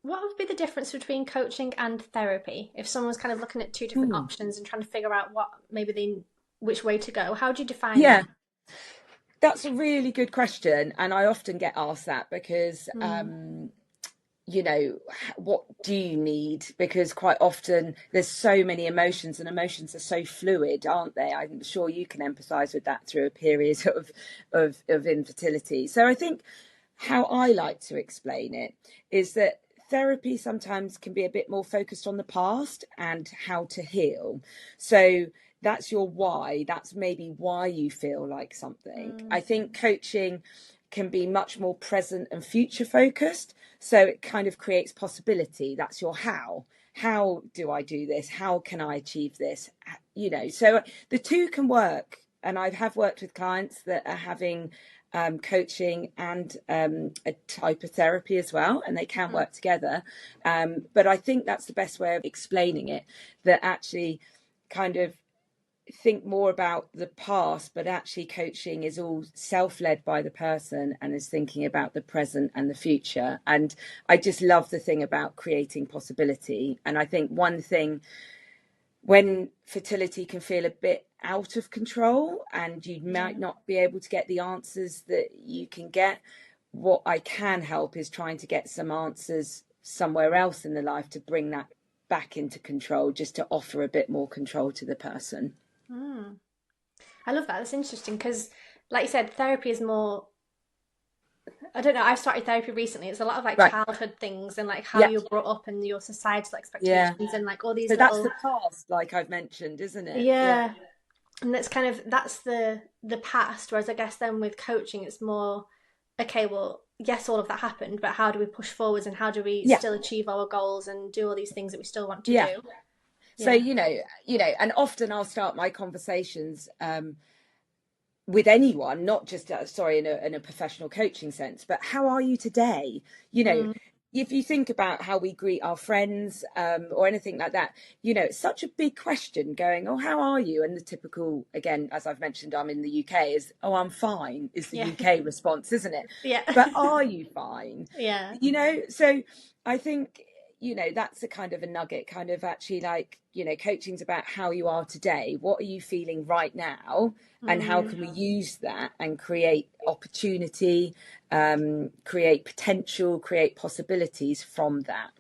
what would be the difference between coaching and therapy? If someone's kind of looking at two different Hmm. options and trying to figure out what maybe they which way to go, how do you define that? Yeah, that's a really good question. And I often get asked that because, Mm, what do you need? Because quite often there's so many emotions, and emotions are so fluid, aren't they? I'm sure you can empathize with that through a period of infertility. So I think how I like to explain it is that therapy sometimes can be a bit more focused on the past and how to heal. So that's your why. That's maybe why you feel like something. I mm, think coaching can be much more present and future focused. So it kind of creates possibility. That's your how. How do I do this? How can I achieve this? So the two can work. And I have worked with clients that are having coaching and a type of therapy as well, and they can mm, work together. But I think that's the best way of explaining it, that actually kind of think more about the past, but actually coaching is all self-led by the person and is thinking about the present and the future. And I just love the thing about creating possibility. And I think one thing, when fertility can feel a bit out of control and you might yeah. not be able to get the answers that you can get, what I can help is trying to get some answers somewhere else in the life to bring that back into control, just to offer a bit more control to the person. Mm. I love that. That's interesting because, like you said, therapy is more. I don't know. I've started therapy recently. It's a lot of like Right. childhood things and like how Yeah. you're brought up and your societal Yeah. expectations and like all these So that's little. the past, like I've mentioned, isn't it? Yeah. Yeah, and that's kind of that's the past. Whereas I guess then with coaching, it's more okay. Well, yes, all of that happened, but how do we push forwards and how do we Yeah. still achieve our goals and do all these things that we still want to Yeah. do? So, Yeah. and often I'll start my conversations with anyone, not just sorry, in a professional coaching sense, but how are you today? You know, Mm, if you think about how we greet our friends, or anything like that, it's such a big question. Going, oh, how are you? And the typical, again, as I've mentioned, I'm in the UK, is, oh, I'm fine, is the yeah. UK response, isn't it? Yeah. But are you fine? Yeah. So I think, that's a kind of a nugget, kind of actually, like, coaching's about how you are today. What are you feeling right now? And how Mm, can we use that and create opportunity, create potential, create possibilities from that?